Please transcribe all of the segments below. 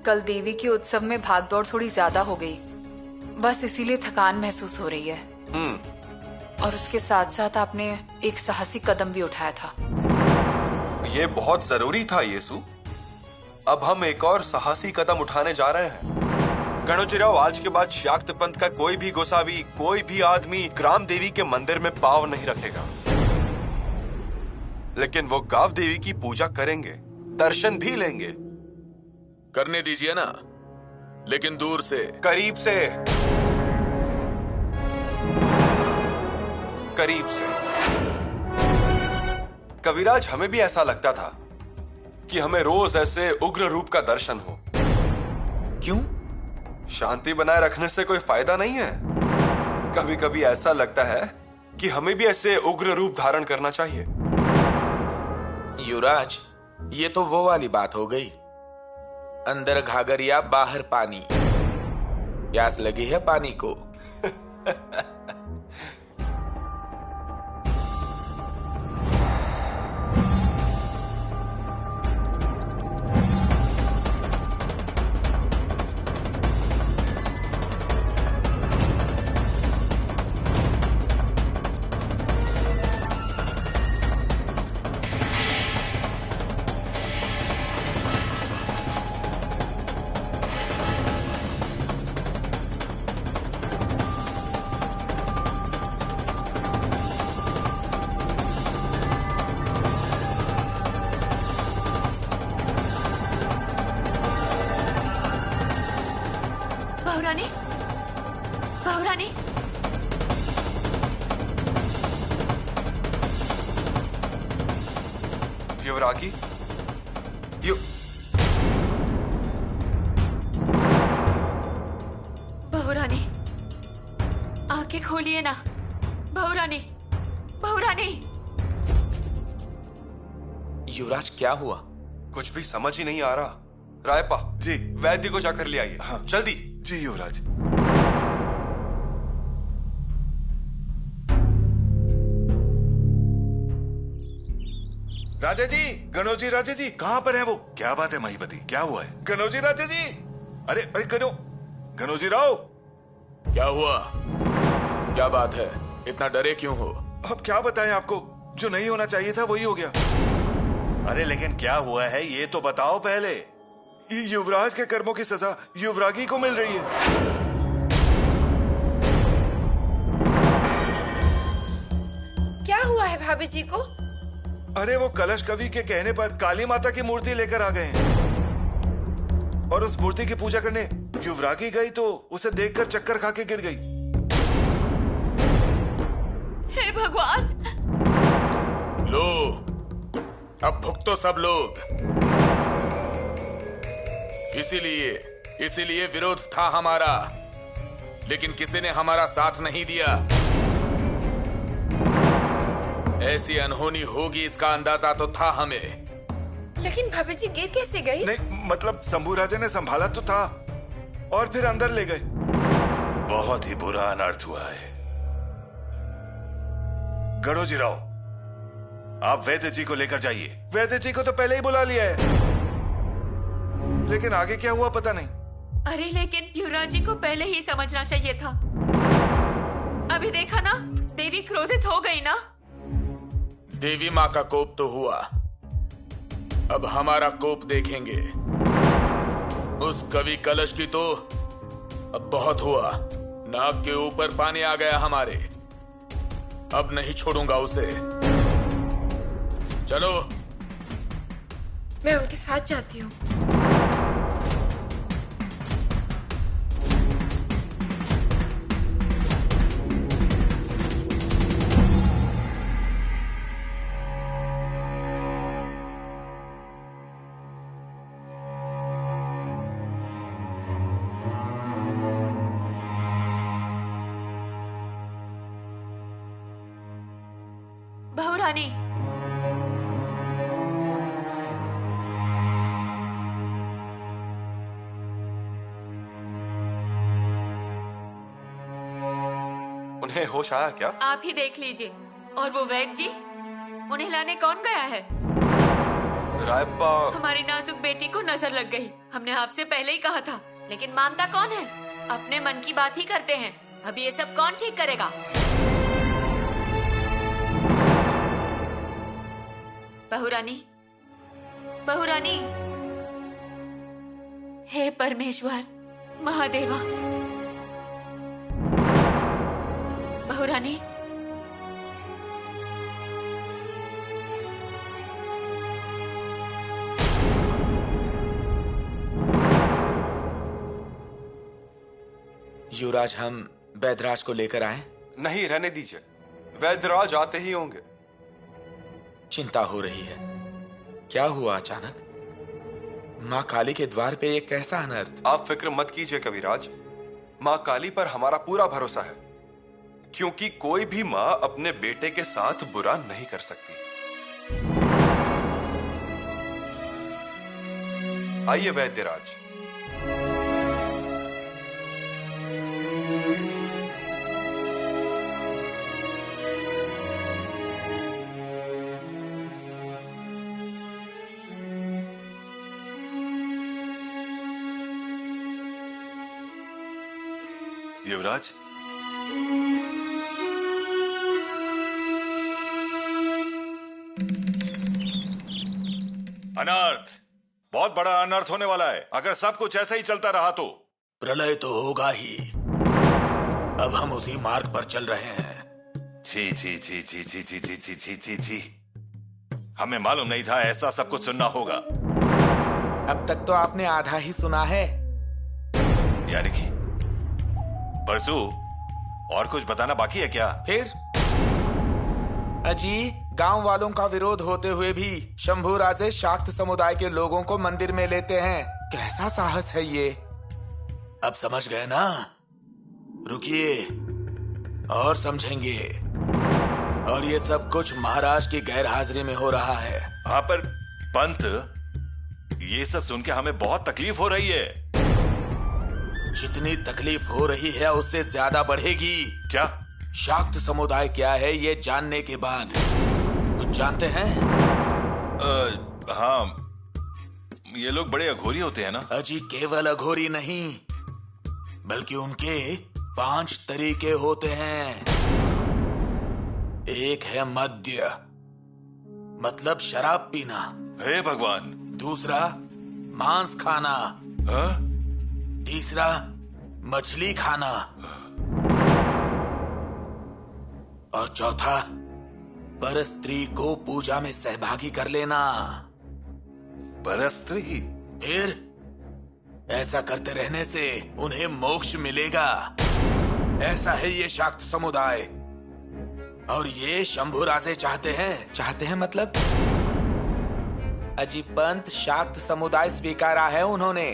कल देवी के उत्सव में भागदौड़ थोड़ी ज्यादा हो गई, बस इसीलिए थकान महसूस हो रही है। और उसके साथ साथ आपने एक साहसी कदम भी उठाया था। ये बहुत जरूरी था येसु। अब हम एक और साहसी कदम उठाने जा रहे हैं। गणोजीराव, आज के बाद शाक्त पंथ का कोई भी गोसावी, कोई भी आदमी ग्राम देवी के मंदिर में पांव नहीं रखेगा, लेकिन वो गांव देवी की पूजा करेंगे, दर्शन भी लेंगे। करने दीजिए ना, लेकिन दूर से, करीब से, करीब से। कविराज, हमें भी ऐसा लगता था कि हमें रोज ऐसे उग्र रूप का दर्शन हो। क्यों? शांति बनाए रखने से कोई फायदा नहीं है। कभी कभी ऐसा लगता है कि हमें भी ऐसे उग्र रूप धारण करना चाहिए। युवराज, ये तो वो वाली बात हो गई, अंदर घाघर या बाहर पानी। प्यास लगी है पानी को। बहुरानी, बहुरानी, युवरागी, बहुरानी, आंखें खोलिए ना। बहुरानी, बहुरानी। युवराज, क्या हुआ? कुछ भी समझ ही नहीं आ रहा। रायपा जी, वैद्य को जाकर ले आइए। हाँ। जल्दी। जी युवराज। राजा जी, गणोजी राजा जी, कहाँ पर है वो? क्या बात है महीपति, क्या हुआ है? गणोजी राजा जी, अरे अरे गणोजी राव। क्या हुआ? क्या बात है? इतना डरे क्यों हो? अब क्या बताएं आपको, जो नहीं होना चाहिए था वही हो गया। अरे लेकिन क्या हुआ है ये तो बताओ पहले। ये युवराज के कर्मों की सजा युवरागी को मिल रही है। क्या हुआ है भाभी जी को? अरे वो कलश कवि के कहने पर काली माता की मूर्ति लेकर आ गए हैं और उस मूर्ति की पूजा करने युवरागी गई तो उसे देखकर चक्कर खा के गिर गई। हे भगवान! लो, अब भुगतो सब लोग। इसीलिए विरोध था हमारा, लेकिन किसी ने हमारा साथ नहीं दिया। ऐसी अनहोनी होगी इसका अंदाजा तो था हमें। लेकिन भाभी जी गिर कैसे गई? नहीं मतलब शंभू राजा ने संभाला तो था और फिर अंदर ले गए। बहुत ही बुरा अनर्थ हुआ है। गणोजी राव, आप वैद्य जी को लेकर जाइए। वैद्य जी को तो पहले ही बुला लिया है, लेकिन आगे क्या हुआ पता नहीं। अरे लेकिन युवराज जी को पहले ही समझना चाहिए था। अभी देखा ना, देवी क्रोधित हो गई ना। देवी माँ का कोप तो हुआ, अब हमारा कोप देखेंगे। उस कवि कलश की तो अब बहुत हुआ। नाक के ऊपर पानी आ गया हमारे, अब नहीं छोड़ूंगा उसे। चलो। मैं उनके साथ जाती हूँ। बहुरानी, उन्हें होश आया क्या? आप ही देख लीजिए। और वो वैद्य जी, उन्हें लाने कौन गया है? रायप्पा, हमारी नाजुक बेटी को नजर लग गई। हमने आपसे पहले ही कहा था, लेकिन मानता कौन है? अपने मन की बात ही करते हैं। अभी ये सब कौन ठीक करेगा? बहुरानी, बहुरानी, हे परमेश्वर महादेवा। बहुरानी, युवराज, हम वैद्यराज को लेकर आए? नहीं, रहने दीजिए, वैद्यराज आते ही होंगे। चिंता हो रही है। क्या हुआ अचानक? माँ काली के द्वार पे ये कैसा अनर्थ? आप फिक्र मत कीजिए कविराज, माँ काली पर हमारा पूरा भरोसा है, क्योंकि कोई भी माँ अपने बेटे के साथ बुरा नहीं कर सकती। आइए वैद्यराज। युवराज, अनर्थ, बहुत बड़ा अनर्थ होने वाला है। अगर सब कुछ ऐसा ही चलता रहा तो प्रलय तो होगा ही। अब हम उसी मार्ग पर चल रहे हैं। छी छी छी छी छी छी छी छी छी छी छी, हमें मालूम नहीं था ऐसा सब कुछ सुनना होगा। अब तक तो आपने आधा ही सुना है। यानी कि परसू और कुछ बताना बाकी है क्या? फिर अजी, गांव वालों का विरोध होते हुए भी शंभू राजे शाक्त समुदाय के लोगों को मंदिर में लेते हैं। कैसा साहस है ये? अब समझ गए ना? रुकिए और समझेंगे। और ये सब कुछ महाराज की गैर हाजिरी में हो रहा है। हाँ, पर पंत, ये सब सुन के हमें बहुत तकलीफ हो रही है। जितनी तकलीफ हो रही है उससे ज्यादा बढ़ेगी। क्या? शाक्त समुदाय क्या है ये जानने के बाद कुछ जानते हैं? हाँ, ये लोग बड़े अघोरी होते हैं ना? अजी, केवल अघोरी नहीं, बल्कि उनके 5 तरीके होते हैं। एक है मद्य, मतलब शराब पीना। हे भगवान। दूसरा, मांस खाना। हाँ? तीसरा, मछली खाना। और चौथा, परस्त्री को पूजा में सहभागी कर लेना। परस्त्री? फिर ऐसा करते रहने से उन्हें मोक्ष मिलेगा। ऐसा है ये शाक्त समुदाय। और ये शंभू राजे चाहते हैं मतलब? अजी पंत, शाक्त समुदाय स्वीकारा है उन्होंने,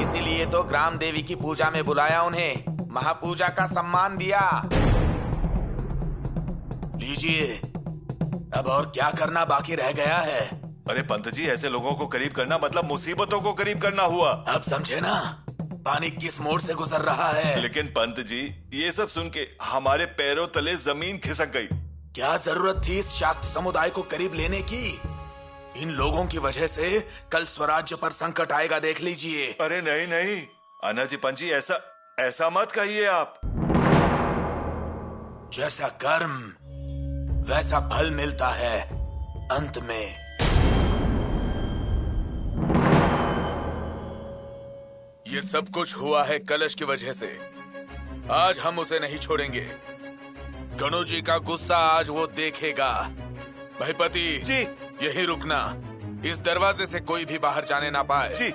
इसीलिए तो ग्राम देवी की पूजा में बुलाया उन्हें, महापूजा का सम्मान दिया। लीजिए, अब और क्या करना बाकी रह गया है? अरे पंत जी, ऐसे लोगों को करीब करना मतलब मुसीबतों को करीब करना हुआ। अब समझे ना पानी किस मोड़ से गुजर रहा है? लेकिन पंत जी, ये सब सुन के हमारे पैरों तले जमीन खिसक गई। क्या जरूरत थी इस शाक्त समुदाय को करीब लेने की? इन लोगों की वजह से कल स्वराज्य पर संकट आएगा, देख लीजिए। अरे नहीं नहीं अन्ना जी, पंत जी, ऐसा मत कहिए आप। जैसा कर्म वैसा फल मिलता है अंत में। ये सब कुछ हुआ है कलश की वजह से। आज हम उसे नहीं छोड़ेंगे। गणु जी का गुस्सा आज वो देखेगा। भाईपति जी, यही रुकना, इस दरवाजे से कोई भी बाहर जाने ना पाए। जी।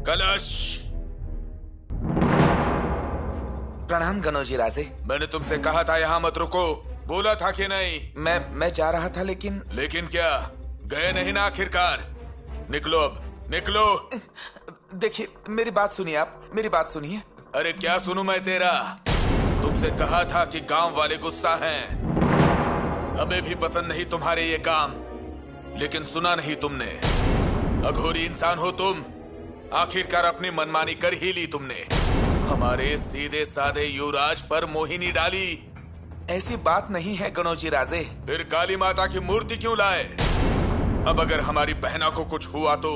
कलश। प्रणाम गणोजी राजे। मैंने तुमसे कहा था यहाँ मत रुको, बोला था कि नहीं? मैं जा रहा था, लेकिन क्या गए नहीं ना आखिरकार? निकलो अब, निकलो। देखिए, मेरी बात सुनिए, आप मेरी बात सुनिए। अरे क्या सुनूं मैं तेरा? तुमसे कहा था कि गांव वाले गुस्सा हैं, हमें भी पसंद नहीं तुम्हारे ये काम, लेकिन सुना नहीं तुमने। अघोरी इंसान हो तुम, आखिरकार अपनी मनमानी कर ही ली तुमने। हमारे सीधे साधे युवराज पर मोहिनी डाली। ऐसी बात नहीं है गणोजी राजे। फिर काली माता की मूर्ति क्यों लाए? अब अगर हमारी बहना को कुछ हुआ तो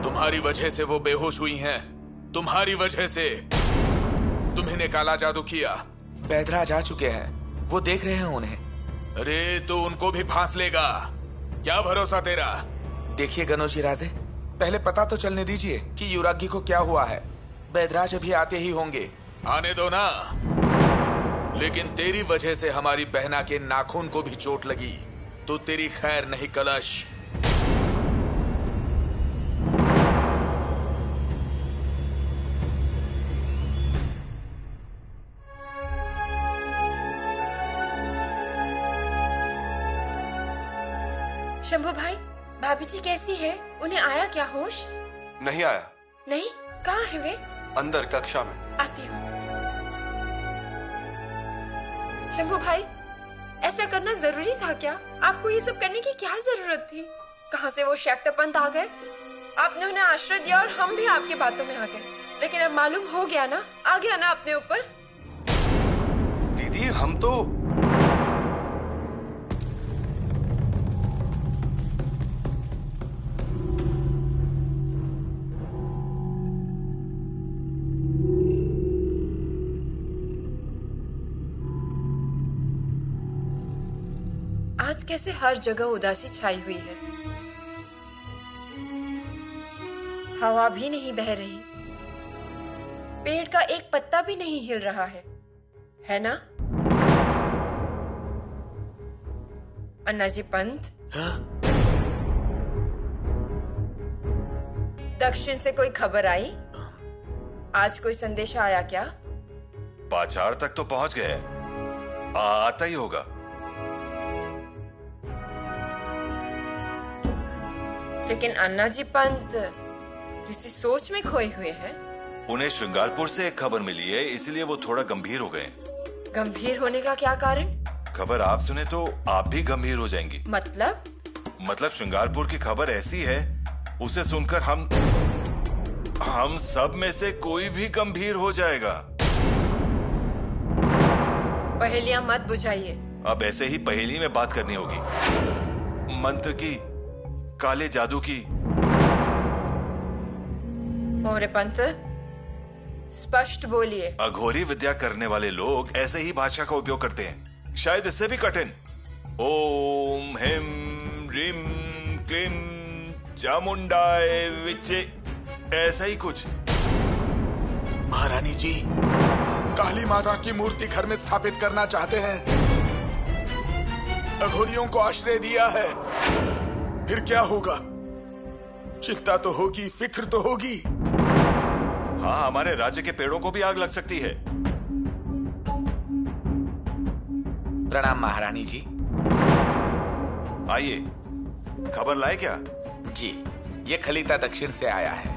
तुम्हारी वजह से वो बेहोश हुई हैं। तुम्हारी वजह से। तुम्ही ने काला जादू किया। बैदराज आ चुके हैं, वो देख रहे हैं उन्हें। अरे तो उनको भी फांस लेगा। क्या भरोसा तेरा? देखिए गणोजी राजे, पहले पता तो चलने दीजिए कि युवरागी को क्या हुआ है। बैदराज अभी आते ही होंगे। आने दो ना। लेकिन तेरी वजह से हमारी बहना के नाखून को भी चोट लगी तो तेरी खैर नहीं कलश। शंभू भाई, भाभी जी कैसी है? उन्हें आया क्या होश? नहीं आया। नहीं, कहाँ है वे? अंदर कक्षा में। आती हूँ। शंभू भाई, ऐसा करना जरूरी था क्या? आपको ये सब करने की क्या जरूरत थी? कहाँ से वो शक्तिपंत आ गए? आपने उन्हें आश्रय दिया और हम भी आपके बातों में आ गए। लेकिन अब मालूम हो गया ना, आ गया ना अपने ऊपर। दीदी हम तो आज कैसे हर जगह उदासी छाई हुई है। हवा भी नहीं बह रही, पेड़ का एक पत्ता भी नहीं हिल रहा है ना? अन्नाजी पंत, दक्षिण से कोई खबर आई? आज कोई संदेशा आया क्या? पाचार तक तो पहुंच गए, आता ही होगा। लेकिन अन्नाजी पंत किसी सोच में खोए हुए हैं। उन्हें श्रृंगारपुर से एक खबर मिली है, इसलिए वो थोड़ा गंभीर हो गए। गंभीर होने का क्या कारण? खबर आप सुने तो आप भी गंभीर हो जाएंगी। मतलब श्रृंगारपुर की खबर ऐसी है, उसे सुनकर हम सब में से कोई भी गंभीर हो जाएगा। पहेलियां मत बुझाइए। अब ऐसे ही पहेली में बात करनी होगी। मंत्र की, काले जादू की। मोरे पंत, स्पष्ट बोलिए। अघोरी विद्या करने वाले लोग ऐसे ही भाषा का उपयोग करते हैं, शायद इससे भी कठिन। ओम हिम ह्रीम क्लीम चामुंडाय विचे, ऐसा ही कुछ। महारानी जी काली माता की मूर्ति घर में स्थापित करना चाहते हैं। अघोरियों को आश्रय दिया है। फिर क्या होगा? चिंता तो होगी, फिक्र तो होगी। हाँ, हमारे राज्य के पेड़ों को भी आग लग सकती है। प्रणाम महारानी जी। आइए, खबर लाए क्या? जी, ये खलीता दक्षिण से आया है।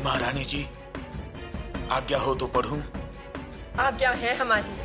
महारानी जी आज्ञा हो तो पढ़ूं? आज्ञा है हमारी।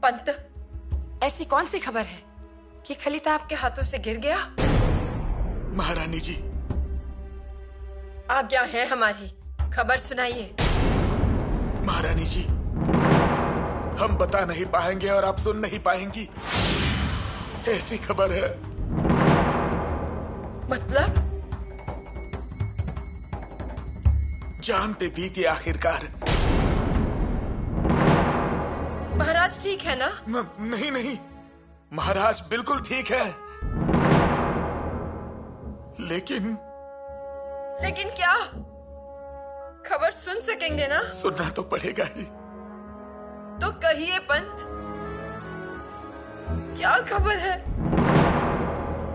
पंत, ऐसी कौन सी खबर है कि खलीता आपके हाथों से गिर गया? महारानी जी आज्ञा है हमारी, खबर सुनाइए। महारानी जी हम बता नहीं पाएंगे और आप सुन नहीं पाएंगी, ऐसी खबर है। मतलब जान पे बीती आखिरकार। महाराज ठीक है ना? नहीं नहीं, महाराज बिल्कुल ठीक है। लेकिन क्या? खबर सुन सकेंगे ना? सुनना तो पड़ेगा ही। तो कहिए पंत, क्या खबर है?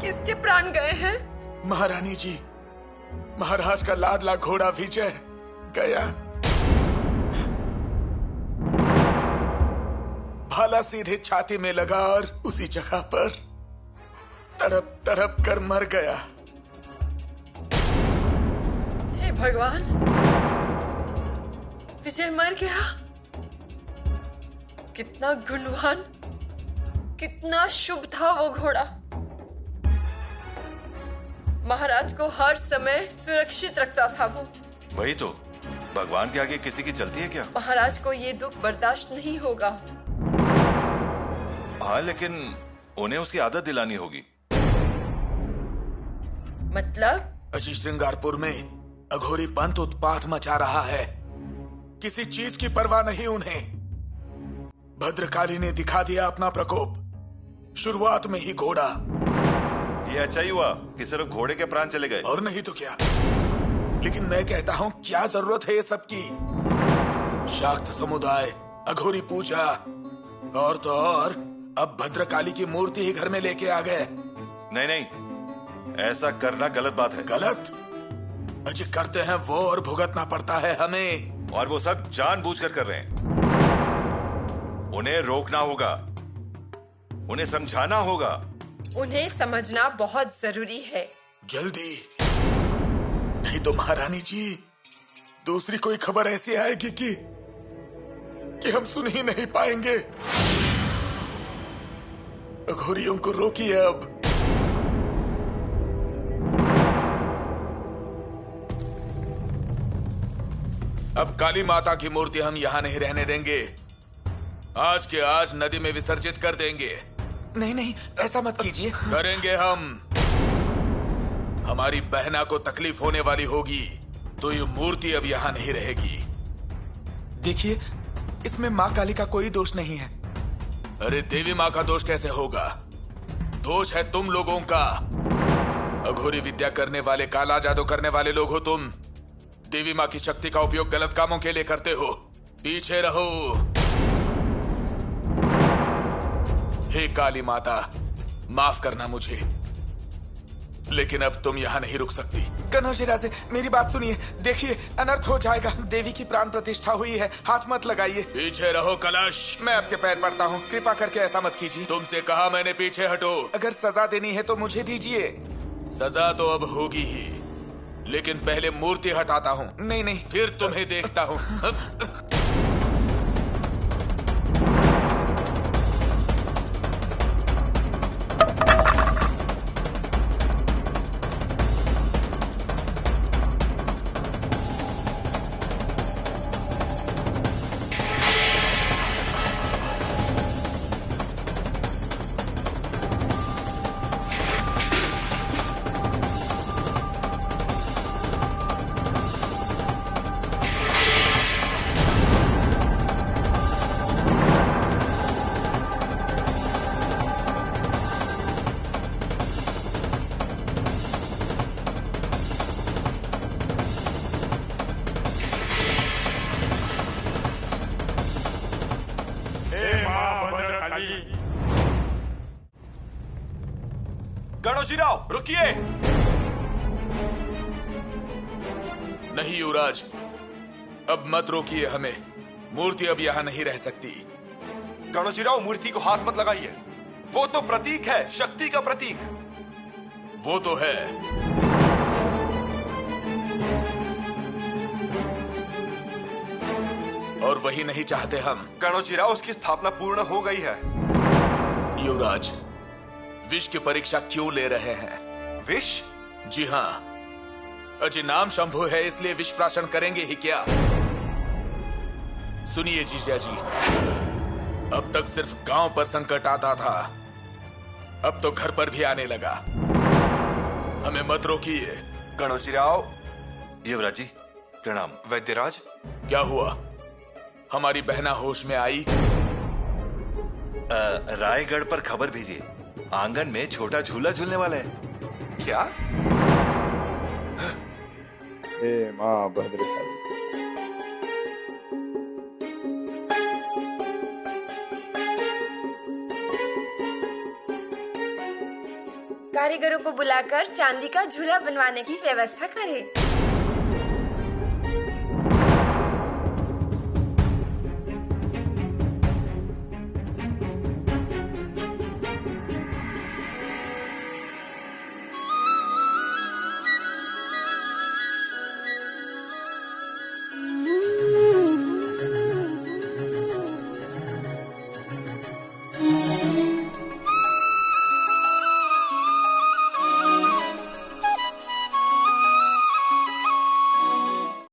किसके प्राण गए हैं? महारानी जी, महाराज का लाडला घोड़ा विजय गया। भाला सीधे छाती में लगा और उसी जगह पर तड़प तड़प कर मर गया। हे भगवान, विजय मर गया। कितना गुणवान, कितना शुभ था वो घोड़ा। महाराज को हर समय सुरक्षित रखता था वो। वही तो, भगवान के आगे किसी की चलती है क्या? महाराज को ये दुख बर्दाश्त नहीं होगा। हाँ, लेकिन उन्हें उसकी आदत दिलानी होगी। मतलब? अजी श्रृंगारपुर में अघोरी पंत उत्पात मचा रहा है। किसी चीज की परवाह नहीं उन्हें। भद्रकाली ने दिखा दिया अपना प्रकोप। शुरुआत में ही घोड़ा। ये अच्छा ही हुआ कि सिर्फ घोड़े के प्राण चले गए। और नहीं तो क्या। लेकिन मैं कहता हूँ, क्या जरूरत है ये सब की? शाक्त समुदाय, अघोरी पूजा, और तो और अब भद्रकाली की मूर्ति ही घर में लेके आ गए। नहीं नहीं, ऐसा करना गलत बात है। गलत? अजी करते हैं वो और भुगतना पड़ता है हमें। और वो सब जानबूझकर कर रहे हैं। उन्हें रोकना होगा, उन्हें समझाना होगा। उन्हें समझना बहुत जरूरी है। जल्दी, नहीं तो महारानी जी दूसरी कोई खबर ऐसी आएगी कि हम सुन ही नहीं पाएंगे। अघोरियों को रोकिए अब। अब काली माता की मूर्ति हम यहां नहीं रहने देंगे। आज के आज नदी में विसर्जित कर देंगे। नहीं नहीं, ऐसा मत कीजिए। करेंगे हम। हमारी बहना को तकलीफ होने वाली होगी तो ये मूर्ति अब यहां नहीं रहेगी। देखिए, इसमें माँ काली का कोई दोष नहीं है। अरे देवी माँ का दोष कैसे होगा? दोष है तुम लोगों का। अघोरी विद्या करने वाले, काला जादू करने वाले लोग हो तुम। देवी माँ की शक्ति का उपयोग गलत कामों के लिए करते हो। पीछे रहो। हे काली माता, माफ करना मुझे, लेकिन अब तुम यहाँ नहीं रुक सकती। कनौजी राजे, मेरी बात सुनिए। देखिए, अनर्थ हो जाएगा। देवी की प्राण प्रतिष्ठा हुई है, हाथ मत लगाइए। पीछे रहो कलश। मैं आपके पैर पड़ता हूँ, कृपा करके ऐसा मत कीजिए। तुमसे कहा मैंने, पीछे हटो। अगर सजा देनी है तो मुझे दीजिए। सजा तो अब होगी ही, लेकिन पहले मूर्ति हटाता हूँ। नहीं नहीं, फिर तुम्हें देखता हूँ। गणोजीराव, रुकिए। नहीं युवराज, अब मत रोकिए हमें। मूर्ति अब यहाँ नहीं रह सकती। गणोजीराव, मूर्ति को हाथ मत लगाइए। वो तो प्रतीक है, शक्ति का प्रतीक। वो तो है, और वही नहीं चाहते हम। गणोजीराव, उसकी स्थापना पूर्ण हो गई है। युवराज, विष की परीक्षा क्यों ले रहे हैं? विष? जी हाँ, अजय नाम शंभु है, इसलिए विष प्राशन करेंगे ही क्या? सुनिए जीजा जी, अब तक सिर्फ गांव पर संकट आता था, अब तो घर पर भी आने लगा। हमें मत रोकिए। गणोजीराव। युवराज जी, प्रणाम। वैद्यराज, क्या हुआ? हमारी बहना होश में आई? रायगढ़ पर खबर भेजिए, आंगन में छोटा झूला झूलने वाला है। क्या? हे माँ भद्रकाली। कारीगरों को बुलाकर चांदी का झूला बनवाने की व्यवस्था करें।